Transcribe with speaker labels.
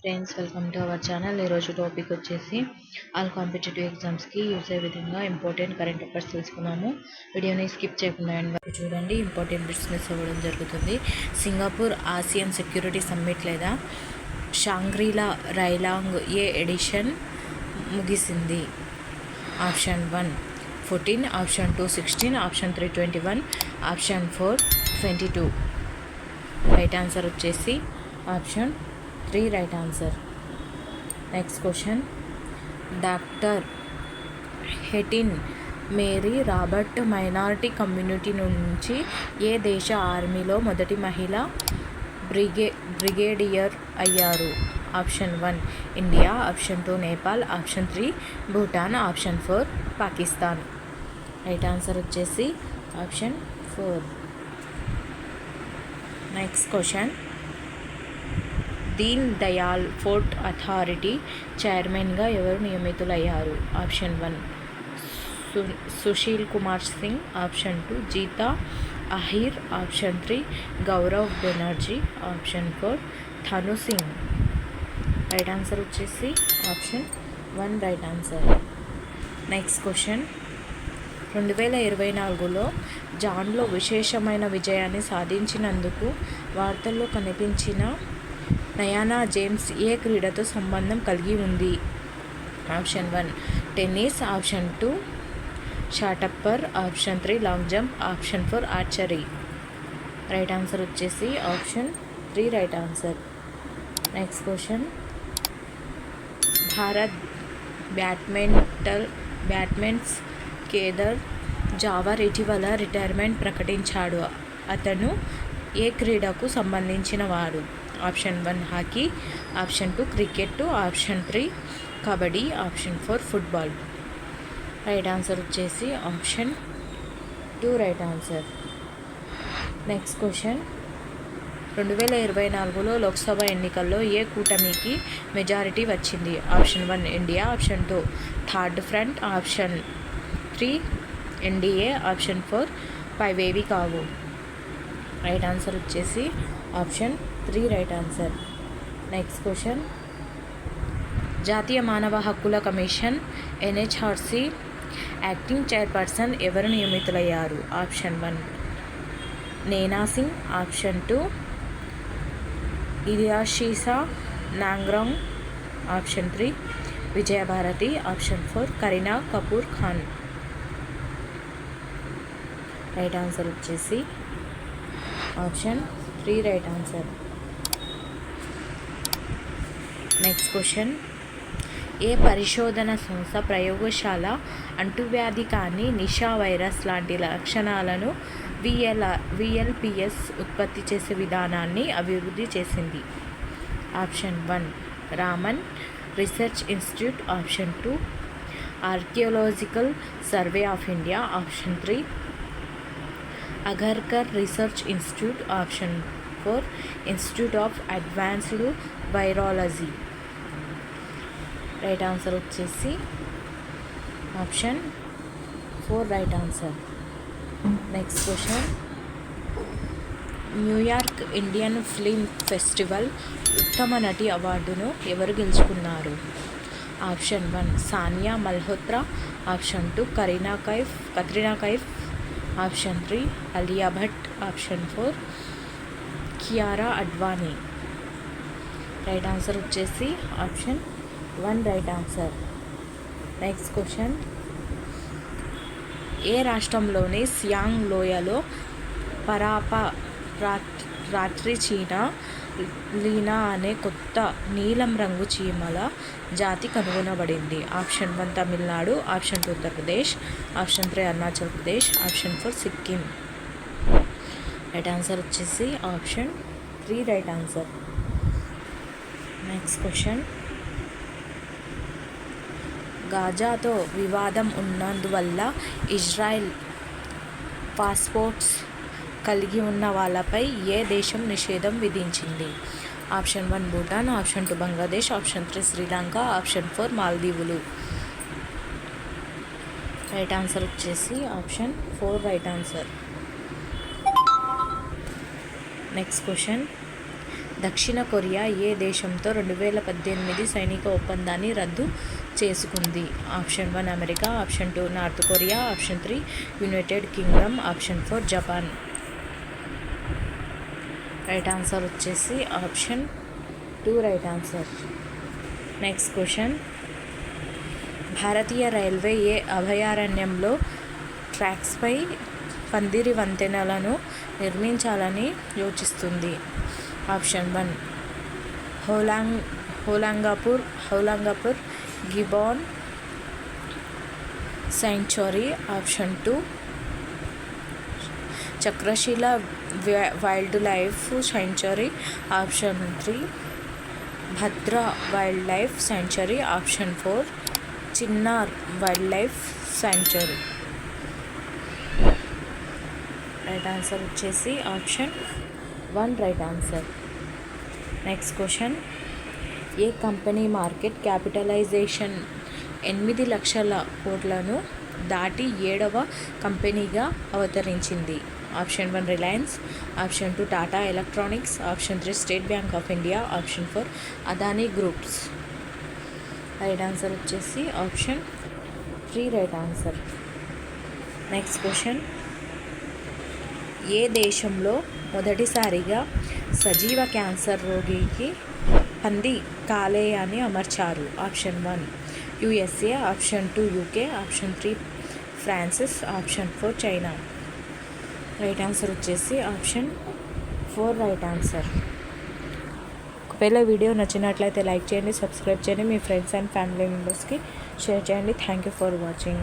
Speaker 1: Friends, welcome to our channel. ఈరోజు topic వచ్చేసి all competitive ఎగ్జామ్స్కి యూజ్ అయ్యే విధంగా ఇంపార్టెంట్ కరెంట్ అఫైర్స్ తెలుసుకున్నాము. వీడియోని స్కిప్ చేయకుండా ఎండ్ వరకు చూడండి. ఇంపార్టెంట్ బిట్స్ మిస్ అవ్వడం జరుగుతుంది. సింగపూర్ ఆసియన్ సెక్యూరిటీ సమ్మిట్ లేదా షాంగ్రీలా రైలాంగ్ ఏ ఎడిషన్ ముగిసింది? Option 1 14, option 2 16, option 3 21, option 4 22. Right answer వచ్చేసి option 3 right answer. Next question, doctor హెటిన్ మేరీ రాబర్ట్ మైనారిటీ కమ్యూనిటీ నుంచి ఏ దేశ ఆర్మీలో మొదటి మహిళ బ్రిగేడియర్ అయ్యారు? Option 1 India, option 2 Nepal, option 3 Bhutan, option 4 Pakistan. Right answer వచ్చేసి option 4. Next question, Deen Dayal port authority చైర్మన్గా ఎవరు నియమితులయ్యారు? Option 1 Sushil Kumar Singh, option 2 Jeeta Ahir, option 3 Gaurav Banerjee, option 4 Thanu Singh. Right answer వచ్చేసి option 1 right answer. Next question, 2024లో జాన్లో విశేషమైన విజయాన్ని సాధించినందుకు వార్తల్లో కనిపించిన నయానా జేమ్స్ ఏ క్రీడతో సంబంధం కలిగి ఉంది? Option 1 tennis, option 2 shot putter, option 3 long jump, option 4 archery. Right answer వచ్చేసి option 3 right answer. Next question, Bharat batsmen Kedar Jadhav ఇటీవల రిటైర్మెంట్ ప్రకటించాడు. అతను ఏ క్రీడకు సంబంధించిన వాడు? Option 1 hockey, option 2 cricket, option 3 kabaddi, option 4 football. Right answer వచ్చేసి option 2 right answer. Next question, 2024లో లోక్సభ ఎన్నికల్లో ఏ కూటమికి మెజారిటీ వచ్చింది? Option 1 India, option 2 third front, option 3 NDA, option 4 పైవేవి కావు. రైట్ ఆన్సర్ వచ్చేసి option 3 right answer. Next question, జాతీయ మానవ హక్కుల కమిషన్ ఎన్హెచ్ఆర్సీ యాక్టింగ్ చైర్పర్సన్ ఎవరు నియమితులయ్యారు? Option 1 Neena Singh, option 2 Iliyashisa Nongrang, option 3 Vijayabharathi, option 4 Kareena Kapoor Khan. Right answer వచ్చేసి option 3 right answer. Next question, ఏ పరిశోధన సంస్థ ప్రయోగశాల అంటువ్యాధి కానీ నిషా వైరస్ లాంటి లక్షణాలను VLPS ఉత్పత్తి చేసే విధానాన్ని అభివృద్ధి చేసింది? Option 1 Raman research institute, option 2 archaeological survey of India, option 3 Agharkar research institute, option 4 institute of advanced virology. Right answer వచ్చేసి option 4 right answer. Next question, New York Indian film festival ఉత్తమ నటి అవార్డును ఎవరు గెలుచుకున్నారు? Option 1 Sania Malhotra, option 2 Katrina Kaif, option 3 Alia Bhatt, option 4 Kiara Advani. Right answer వచ్చేసి option 1 right answer. Next question, ఏ రాష్ట్రంలోని సియాంగ్ లోయలో పరాపా రాత్రి లీనా అనే కొత్త నీలం రంగు చీమల జాతి కనుగొనబడింది? Option 1 Tamil Nadu, option 2 Uttar Pradesh, option 3 Arunachal Pradesh, option 4 Sikkim. Right answer వచ్చేసి option 3 right answer. Next question, గాజాతో వివాదం ఉన్నందువల్ల ఇజ్రాయెల్ పాస్పోర్ట్స్ కలిగి ఉన్న వాళ్ళపై ఏ దేశం నిషేధం విధించింది? Option 1 Bhutan, option 2 Bangladesh, option 3 Sri Lanka, option 4 మాల్దీవులు. రైట్ ఆన్సర్ వచ్చేసి option 4 right answer. Next question, దక్షిణ కొరియా ఏ దేశంతో 2018 సైనిక ఒప్పందాన్ని రద్దు చేసుకుంది? Option 1 America, option 2 North Korea, option 3 United Kingdom, option 4 Japan. Right answer వచ్చేసి option 2 right answer. Next question, భారతీయ రైల్వే ఏ అభయారణ్యంలో ట్రాక్స్పై పందిరి వంతెనలను నిర్మించాలని యోచిస్తుంది? Option 1 Hollongapar గిబోన్ sanctuary, option 2 Chakrashila wildlife sanctuary, option 3 Bhadra wildlife sanctuary, option 4 Chinnar wildlife sanctuary. Right answer వచ్చేసి option 1 right answer. Next question, ఏ కంపెనీ మార్కెట్ క్యాపిటలైజేషన్ 8 లక్షల కోట్లను దాటి 7వ కంపెనీగా అవతరించింది? Option 1 Reliance, option 2 Tata electronics, option 3 State Bank of India, option 4 Adani groups. Right answer వచ్చేసి option 3 right answer. Next question, ఏ దేశంలో మొదటిసారిగా సజీవ క్యాన్సర్ రోగికి పంది కాలేయాన్ని అమర్చారు? Option 1 USA, option 2 UK, option 3 Francis, option 4 China. Right answer వచ్చేసి ఆప్షన్ 4 రైట్ ఆన్సర్. ఒకవేళ వీడియో నచ్చినట్లయితే లైక్ చేయండి, సబ్స్క్రైబ్ చేయండి, మీ ఫ్రెండ్స్ అండ్ ఫ్యామిలీ మెంబర్స్కి షేర్ చేయండి. Thank you for watching.